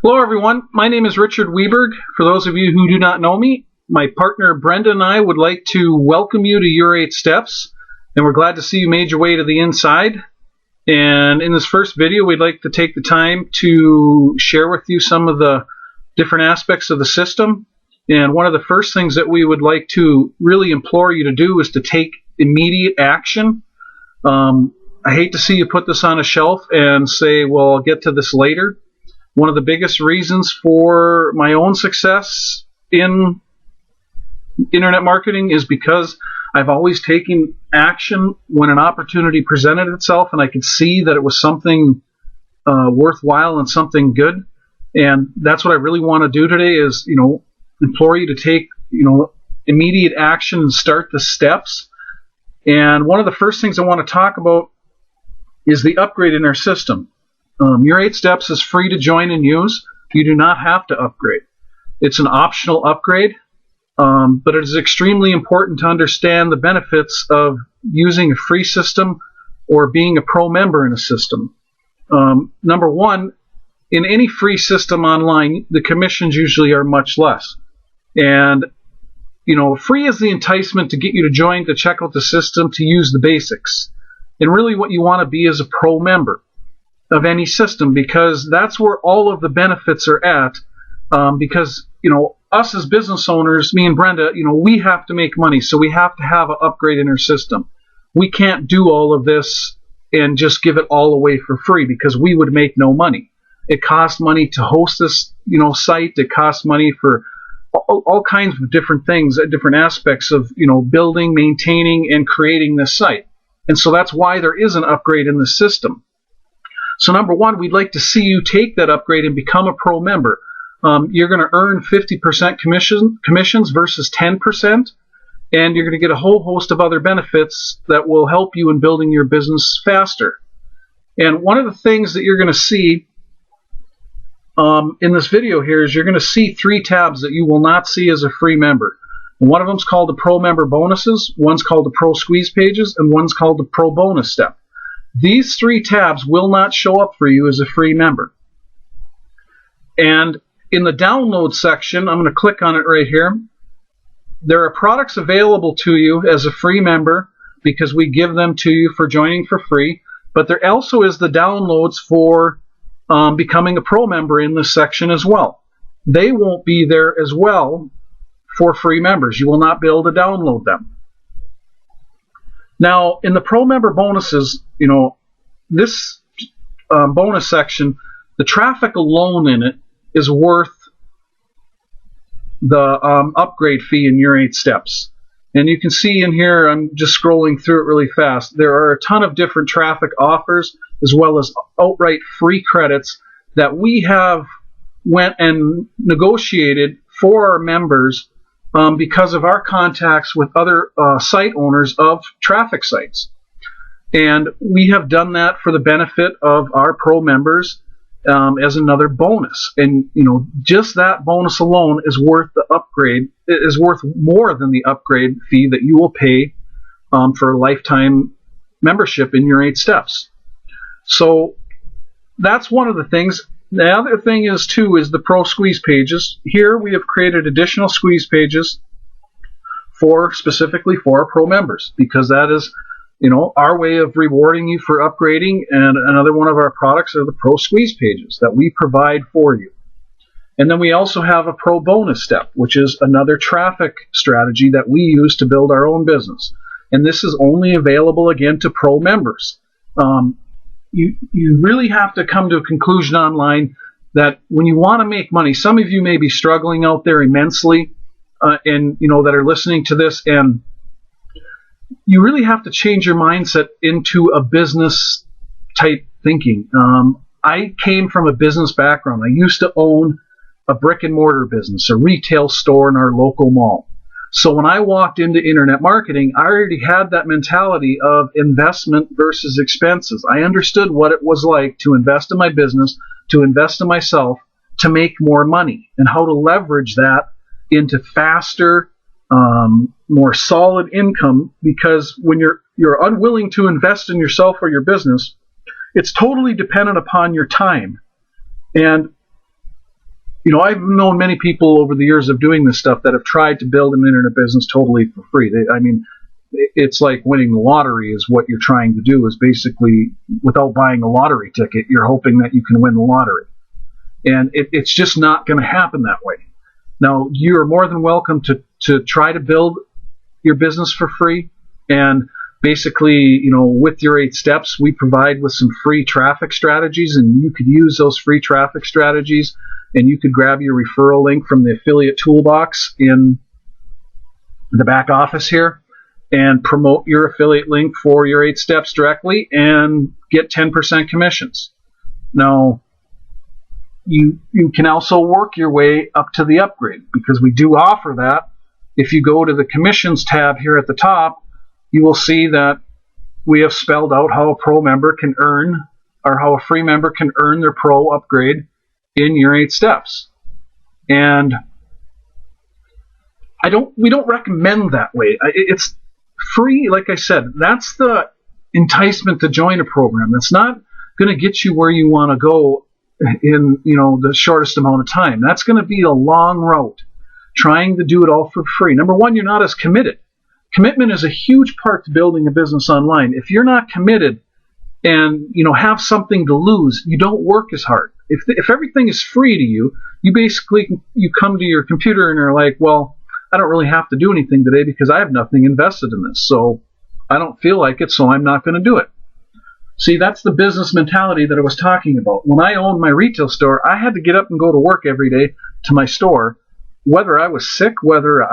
Hello everyone, my name is Richard Weberg. For those of you who do not know me, my partner Brenda and I would like to welcome you to YourEightSteps, and we're glad to see you made your way to the inside. And in this first video, we'd like to take the time to share with you some of the different aspects of the system. And one of the first things that we would like to really implore you to do is to take immediate action. I hate to see you put this on a shelf and say, well, I'll get to this later. One of the biggest reasons for my own success in internet marketing is because I've always taken action when an opportunity presented itself and I could see that it was something worthwhile and something good. And that's what I really want to do today is, implore you to take, immediate action and start the steps. And one of the first things I want to talk about is the upgrade in our system. YourEightSteps is free to join and use. You do not have to upgrade. It's an optional upgrade, but it is extremely important to understand the benefits of using a free system or being a pro member in a system. Number one, in any free system online, the commissions usually are much less. And free is the enticement to get you to join, to check out the system, to use the basics. And really what you want to be is a pro member of any system, because that's where all of the benefits are at. Because, us as business owners, me and Brenda, we have to make money, so we have to have an upgrade in our system. We can't do all of this and just give it all away for free because we would make no money. It costs money to host this, site. It costs money for all kinds of different things, different aspects of, building, maintaining, and creating this site. And so that's why there is an upgrade in the system. So number one, we'd like to see you take that upgrade and become a pro member. You're going to earn 50% commissions versus 10%, and you're going to get a whole host of other benefits that will help you in building your business faster. And one of the things that you're going to see in this video here is you're going to see 3 tabs that you will not see as a free member. One of them is called the Pro Member Bonuses, one's called the Pro Squeeze Pages, and one's called the Pro Bonus Step. These 3 tabs will not show up for you as a free member. And in the download section, I'm going to click on it right here. There are products available to you as a free member because we give them to you for joining for free. But there also is the downloads for becoming a pro member in this section as well. They won't be there as well for free members. You will not be able to download them. Now, in the Pro Member Bonuses, this bonus section, the traffic alone in it is worth the upgrade fee in YourEightSteps. And you can see in here, I'm just scrolling through it really fast, there are a ton of different traffic offers as well as outright free credits that we have went and negotiated for our members because of our contacts with other site owners of traffic sites. And we have done that for the benefit of our pro members as another bonus. And just that bonus alone is worth the upgrade. It is worth more than the upgrade fee that you will pay for a lifetime membership in YourEightSteps. So that's one of the things. The other thing is the Pro Squeeze Pages. Here we have created additional squeeze pages specifically for our pro members, because that is our way of rewarding you for upgrading. And another one of our products are the Pro Squeeze Pages that we provide for you. And then we also have a Pro Bonus Step, which is another traffic strategy that we use to build our own business. And this is only available, again, to pro members. You really have to come to a conclusion online that when you want to make money, some of you may be struggling out there immensely, and that are listening to this, and you really have to change your mindset into a business type thinking. I came from a business background. I used to own a brick and mortar business, a retail store in our local mall. So when I walked into internet marketing, I already had that mentality of investment versus expenses. I understood what it was like to invest in my business, to invest in myself, to make more money, and how to leverage that into faster, more solid income. Because when you're unwilling to invest in yourself or your business, it's totally dependent upon your time. And I've known many people over the years of doing this stuff that have tried to build an internet business totally for free. It's like winning the lottery is what you're trying to do, is basically, without buying a lottery ticket, you're hoping that you can win the lottery. And it's just not going to happen that way. Now, you're more than welcome to try to build your business for free. And basically, with your 8 steps, we provide with some free traffic strategies, and you could use those free traffic strategies, and you could grab your referral link from the affiliate toolbox in the back office here and promote your affiliate link for your 8 steps directly and get 10% commissions. Now, you can also work your way up to the upgrade, because we do offer that. If you go to the commissions tab here at the top, you will see that we have spelled out how a pro member can earn, or how a free member can earn their pro upgrade in your 8 steps. And we don't recommend that way. It's free, like I said. That's the enticement to join a program. That's not going to get you where you want to go in the shortest amount of time. That's going to be a long route, trying to do it all for free. Number one, you're not as committed. Commitment is a huge part to building a business online. If you're not committed and have something to lose, you don't work as hard. If everything is free to you, you come to your computer and are like, well, I don't really have to do anything today because I have nothing invested in this, so I don't feel like it, so I'm not going to do it. See, that's the business mentality that I was talking about. When I owned my retail store, I had to get up and go to work every day to my store, whether I was sick, whether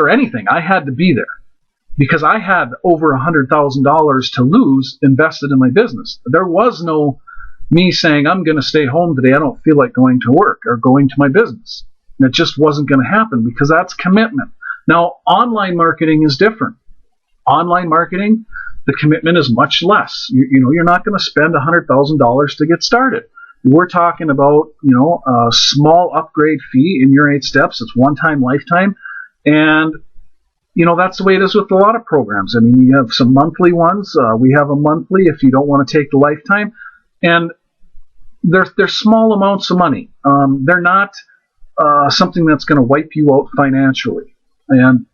anything. I had to be there because I had over $100,000 to lose invested in my business. There was no me saying, I'm going to stay home today, I don't feel like going to work or going to my business. And it just wasn't going to happen, because that's commitment. Now, online marketing is different. Online marketing, the commitment is much less. You're not going to spend $100,000 to get started. We're talking about, a small upgrade fee in your 8 steps. It's one time, lifetime. And, that's the way it is with a lot of programs. You have some monthly ones. We have a monthly if you don't want to take the lifetime. And they're small amounts of money. They're not something that's going to wipe you out financially. And,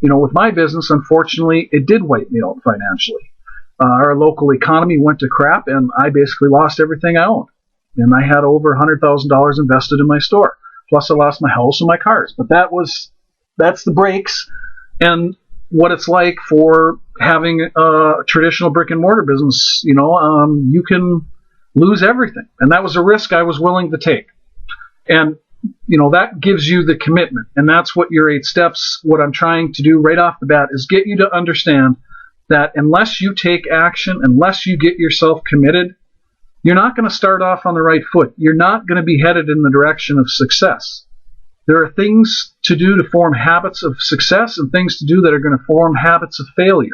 with my business, unfortunately, it did wipe me out financially. Our local economy went to crap, and I basically lost everything I owned. And I had over $100,000 invested in my store. Plus, I lost my house and my cars. But that's the breaks and what it's like for having a traditional brick and mortar business. You can lose everything. And that was a risk I was willing to take. And that gives you the commitment. And that's what your 8 steps, what I'm trying to do right off the bat, is get you to understand that unless you take action, unless you get yourself committed, you're not going to start off on the right foot. You're not going to be headed in the direction of success. There are things to do to form habits of success and things to do that are going to form habits of failure.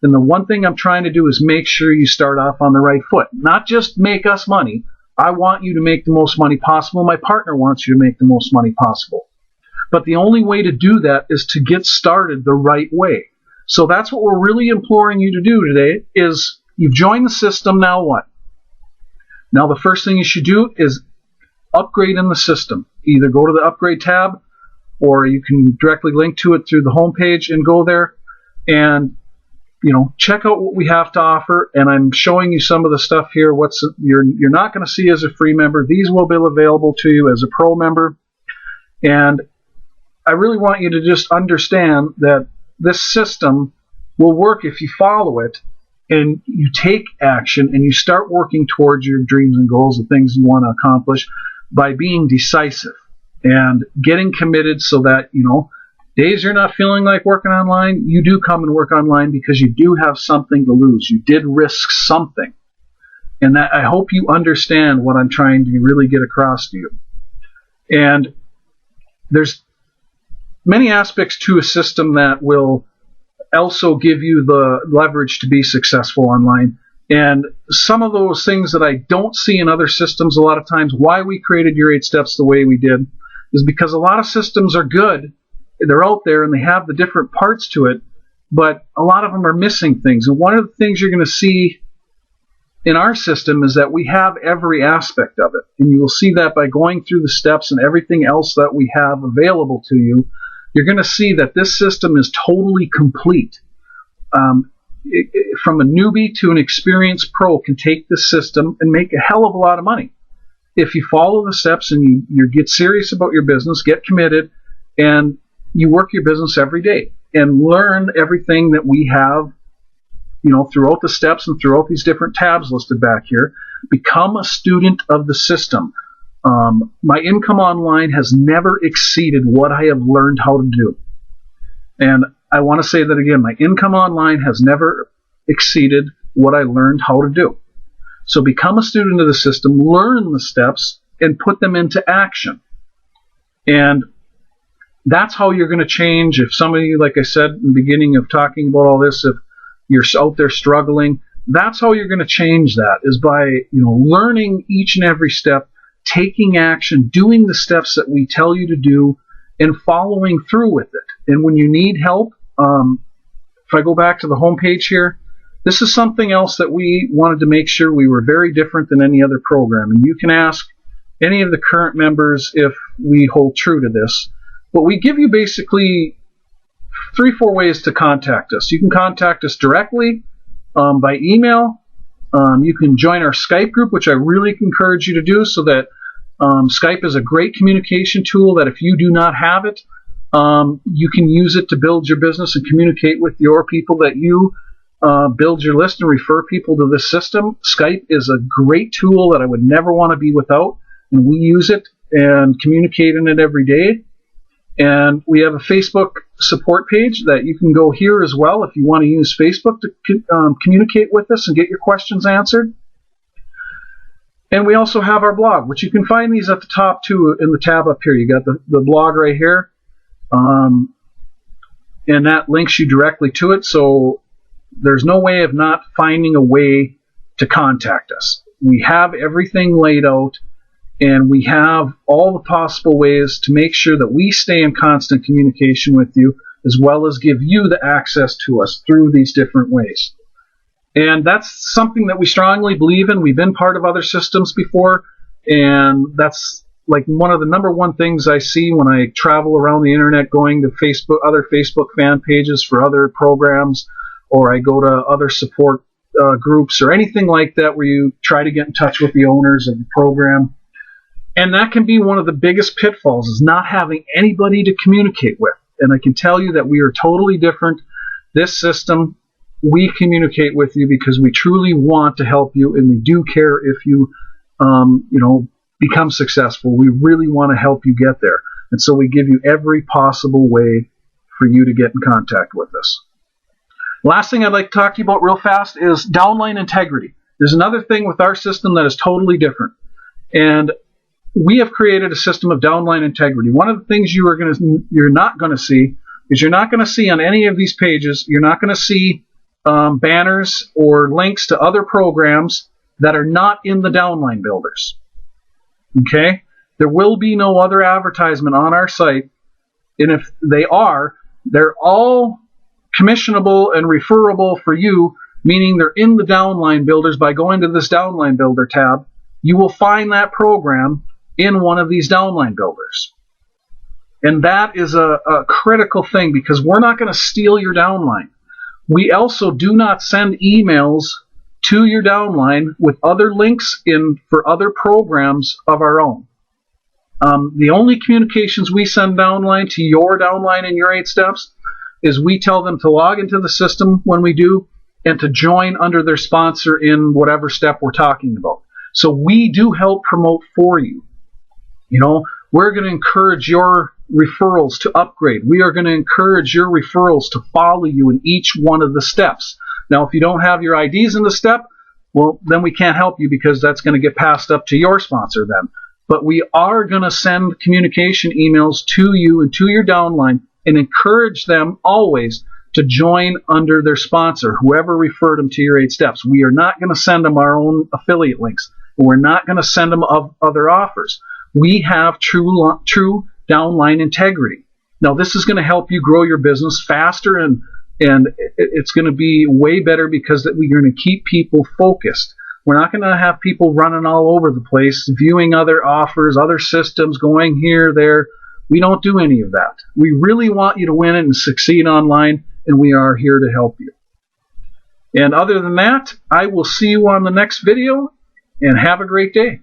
And the one thing I'm trying to do is make sure you start off on the right foot. Not just make us money. I want you to make the most money possible. My partner wants you to make the most money possible. But the only way to do that is to get started the right way. So that's what we're really imploring you to do today is you've joined the system, now what? Now the first thing you should do is upgrade in the system. Either go to the upgrade tab, or you can directly link to it through the homepage and go there and check out what we have to offer. And I'm showing you some of the stuff here. You're not going to see as a free member. These will be available to you as a pro member. And I really want you to just understand that this system will work if you follow it and you take action and you start working towards your dreams and goals, the things you want to accomplish, by being decisive and getting committed, so that days you're not feeling like working online, you do come and work online because you do have something to lose. You did risk something. And that, I hope you understand what I'm trying to really get across to you. And there's many aspects to a system that will also give you the leverage to be successful online. And some of those things that I don't see in other systems, a lot of times, why we created your 8 steps the way we did, is because a lot of systems are good. They're out there and they have the different parts to it, but a lot of them are missing things. And one of the things you're going to see in our system is that we have every aspect of it. And you will see that by going through the steps and everything else that we have available to you, you're going to see that this system is totally complete. From a newbie to an experienced pro can take this system and make a hell of a lot of money. If you follow the steps and you get serious about your business, get committed, and you work your business every day and learn everything that we have, throughout the steps and throughout these different tabs listed back here. Become a student of the system. My income online has never exceeded what I have learned how to do. And I want to say that again, my income online has never exceeded what I learned how to do. So become a student of the system, learn the steps, and put them into action. And that's how you're going to change. If somebody, like I said in the beginning of talking about all this, if you're out there struggling, that's how you're going to change that, is by learning each and every step, taking action, doing the steps that we tell you to do, and following through with it. And when you need help, if I go back to the home page here, this is something else that we wanted to make sure we were very different than any other program. And you can ask any of the current members if we hold true to this. But we give you basically 3-4 ways to contact us. You can contact us directly by email. You can join our Skype group, which I really encourage you to do, so that Skype is a great communication tool that if you do not have it, you can use it to build your business and communicate with your people that you build your list and refer people to this system. Skype is a great tool that I would never want to be without, and we use it and communicate in it every day. And we have a Facebook support page that you can go here as well if you want to use Facebook to communicate with us and get your questions answered. And we also have our blog, which you can find these at the top too in the tab up here. You got the blog right here, and that links you directly to it. So there's no way of not finding a way to contact us. We have everything laid out, and we have all the possible ways to make sure that we stay in constant communication with you, as well as give you the access to us through these different ways. And that's something that we strongly believe in. We've been part of other systems before, and that's like one of the number one things I see when I travel around the internet, going to Facebook, other Facebook fan pages for other programs, or I go to other support groups or anything like that where you try to get in touch with the owners of the program. And that can be one of the biggest pitfalls, is not having anybody to communicate with. And I can tell you that we are totally different. This system, we communicate with you because we truly want to help you, and we do care if you, become successful. We really want to help you get there. And so we give you every possible way for you to get in contact with us. Last thing I'd like to talk to you about real fast is downline integrity. There's another thing with our system that is totally different. And we have created a system of downline integrity. One of the things you're not going to see is, you're not going to see on any of these pages, you're not going to see banners or links to other programs that are not in the downline builders. Okay? There will be no other advertisement on our site, and if they are, they're all commissionable and referable for you, meaning they're in the downline builders. By going to this downline builder tab, you will find that program in one of these downline builders. And that is a critical thing, because we're not going to steal your downline. We also do not send emails to your downline with other links in for other programs of our own. The only communications we send downline to your downline in YourEightSteps is we tell them to log into the system when we do, and to join under their sponsor in whatever step we're talking about. So we do help promote for you. We're going to encourage your referrals to upgrade. We are going to encourage your referrals to follow you in each one of the steps. Now, if you don't have your IDs in the step, well, then we can't help you, because that's going to get passed up to your sponsor then. But we are going to send communication emails to you and to your downline, and encourage them always to join under their sponsor, whoever referred them to YourEightSteps. We are not going to send them our own affiliate links. We're not going to send them other offers. We have true downline integrity. Now, this is going to help you grow your business faster, and it's going to be way better, because that we're going to keep people focused. We're not going to have people running all over the place, viewing other offers, other systems, going here, there. We don't do any of that. We really want you to win it and succeed online, and we are here to help you. And other than that, I will see you on the next video, and have a great day.